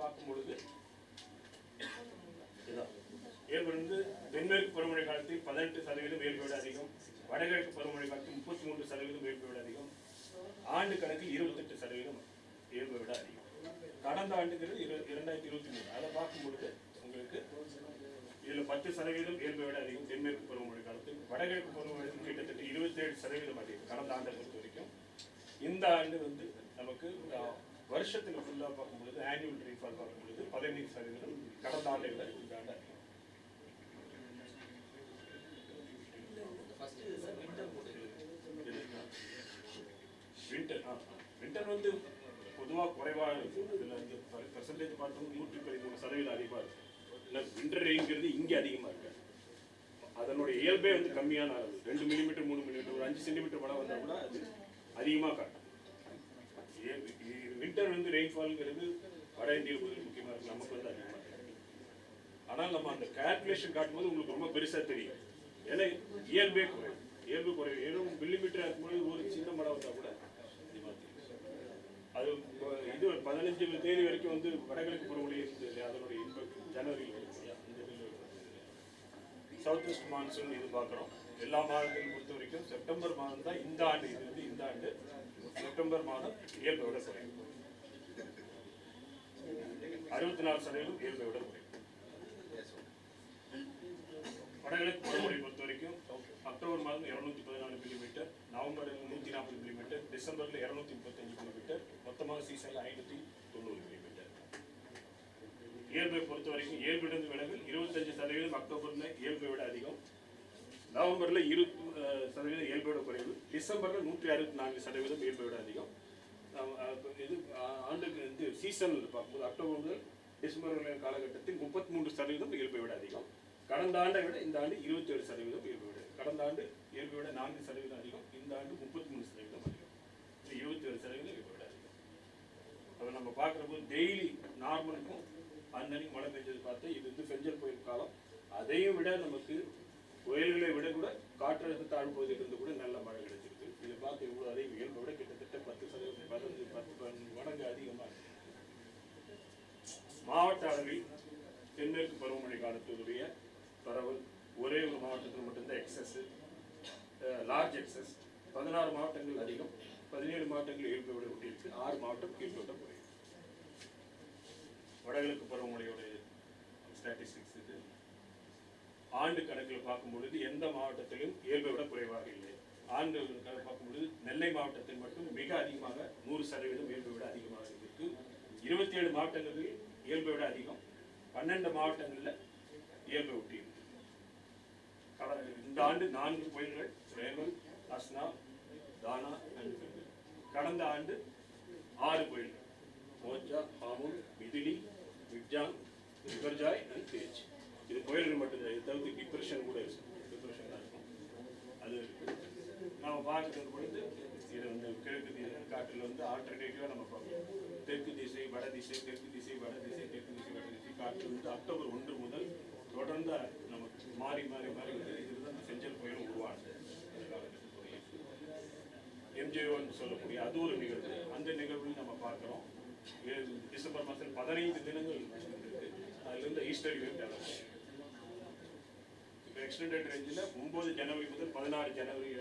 பார்க்கும் பொழுது இயல்பு தென்மேற்கு பருவமழை காலத்தில் 18% இயல்பை விட அதிகம், வடகிழக்கு பருவமழை காலத்தில் 33% இயல்பை விட அதிகம், ஆண்டு கணக்கில் 28% இயல்பை விட அதிகம். கடந்த ஆண்டுங்கிறது 2023. அதை பார்க்கும் பொழுது உங்களுக்கு இதில் 10% இயல்பை விட அதிகம் தென்மேற்கு பருவமழை காலத்தில், வடகிழக்கு பருவமழை கிட்டத்தட்ட 27% அதிகம் கடந்த ஆண்டை பொறுத்த வரைக்கும். இந்த ஆண்டு நமக்கு வருஷத்துல ஃபுல்லாக பார்க்கும்பொழுது ஆனுவல் ரெயின்ஃபால் பார்க்கும்பொழுது 15% கடந்த ஆண்டை விட இந்த ஆண்டு அதிகம். வின்டர் பொதுவாக குறைவாக இருக்கும். இதில் பெர்சன்டேஜ் பார்த்தோம் 113% அதிகமாக இருக்கும். இல்லை வின்டர் ரெயின்கிறது இங்கே அதிகமாக இருக்கு. அதனுடைய இயல்பே கம்மியான அளவு 2 மில்லிமீட்டர் 3 மில்லிமீட்டர் ஒரு 5 சென்டிமீட்டர் மழை வந்தால் கூட அது அதிகமாக காட்டும். வின்டர் ரெயின்ஃபால்ங்கிறது வட இந்திய பகுதியில் முக்கியமாக இருக்கு, நமக்கு அதிகமாக இருக்கு. ஆனால் நம்ம அந்த கால்குலேஷன் காட்டும்போது உங்களுக்கு ரொம்ப பெருசாக தெரியும். ஏன்னா இயல்பு குறைவு 7 மில்லிமீட்டர் இருக்கும்போது ஒரு சின்ன மழை வந்தால் கூட அது இது 15 தேதி வரைக்கும் வடகிழக்கு பருவமழை இருந்தது இல்லையா, அதனுடைய ஜனவரியில் சவுத் வெஸ்ட் மான்சூன் இது பார்க்குறோம். எல்லா மாதத்தையும் பொறுத்த வரைக்கும் செப்டம்பர் மாதம் தான் இந்த ஆண்டு இந்த ஆண்டு செப்டம்பர் மாதம் இயல்பை விட குறையும். 64% இயல்பை விட குறையும். வடகிழக்கு பருவமழை பொறுத்த வரைக்கும் அக்டோபர் மாதம் 214 மில்லிமீட்டர், நவம்பரில் 140 மில்லிமீட்டர், டிசம்பரில் 235 மில்லிமீட்டர், மொத்தமாக சீசனில் 590 மில்லிமீட்டர். இயல்பை பொறுத்த வரைக்கும் இயல்பிலிருந்து விலகல் 25% அக்டோபரில் இயல்பை விட அதிகம், நவம்பரில் 20% இயல்பை விட குறைவு, டிசம்பரில் 164% இயல்பை விட அதிகம். இது ஆண்டுக்கு சீசன் பார்க்கும்போது அக்டோபர் முதல் டிசம்பர் காலகட்டத்தில் 33% இயல்பை விட அதிகம். கடந்த ஆண்டை விட இந்த ஆண்டு 27% இயல்பை விட, கடந்த ஆண்டு இயல்பை விட 4% அதிகம், இந்த ஆண்டு 33% அதிகம், 27% இயல்பை விட அதிகம். அதை நம்ம பார்க்குறப்போ டெய்லி நார்மலுக்கும் அன்னன்னைக்கு மழை பெஞ்சது பார்த்தா இது பெஞ்சல் புயல் காலம். அதையும் விட நமக்கு புயல்களை விட கூட காற்றழுத்த தாழ்வு பகுதியிலிருந்து கூட நல்ல மழை கிடைச்சிருக்கு. இதை பார்த்து இவ்வளோ அதிகம் இயல்பை விட கிட்டத்தட்ட 10 மடங்கு அதிகமாக இருக்கு. மாவட்ட அளவில் தென்மேற்கு பருவமழை காலத்துடைய பரவல் ஒரே ஒரு மாவட்டத்தில் மட்டும்தான் எக்ஸஸ், லார்ஜ் எக்ஸஸ். 16 மாவட்டங்கள் அதிகம், 17 மாவட்டங்கள் இயல்பை விட ஒட்டி இருக்கு, 6 மாவட்டம் இயல்பை விட குறையும். வடகிழக்கு பருவமழையோடைய ஸ்டாட்டிஸ்டிக்ஸ் இது. ஆண்டு கணக்கில் பார்க்கும்பொழுது எந்த மாவட்டத்திலும் இயல்பை விட குறைவாக இல்லை. ஆண்டு பார்க்கும் பொழுது நெல்லை மாவட்டத்தில் மட்டும் மிக அதிகமாக 100% இயல்பை விட அதிகமாக இருக்கு. 27 மாவட்டங்களில் இயல்பை விட அதிகம், 12 மாவட்டங்களில் இயல்பை ஒட்டி இருக்கு. இந்த ஆண்டு 4 புயல்கள் ரேவல், அஸ்னா, தானா, கடந்த ஆண்டு 6 புயல்கள் மோஜா, ஹாமுல், மிதிலி, விக்ஜான், விபர்ஜாய் அண்ட் தேஜ். இது புயல்கள் மட்டும்தான். இதை தவிர்த்து டிப்ரெஷன் கூட டிப்ரெஷன் தான் இருக்கும். அது நாம் பார்க்குறது பொழுது இது கிழக்கு காற்றில் ஆல்டர்னேட்டிவாக நம்ம பார்க்கணும். தெற்கு திசை வட திசை, தெற்கு திசை வட திசை, தெற்கு திசை வட திசை காற்று அக்டோபர் 1 முதல் தொடர்ந்து நமக்கு மாறி மாறி மாறி இதுதான் செஞ்சல் புயல் உருவானது. அந்த காலகட்டத்துடைய எம்ஜிஓன்னு சொல்லக்கூடிய அது ஒரு நிகழ்வு. அந்த நிகழ்வில் நம்ம பார்க்குறோம். டிசம்பர் மாதத்தில் 15 தினங்கள் இருக்கு. அதுலேருந்து ஈஸ்டர் இவெண்ட் டெவலப். இப்போ எக்ஸ்டெண்டட் ரேஞ்சில் 9 ஜனவரி முதல் 16 ஜனவரி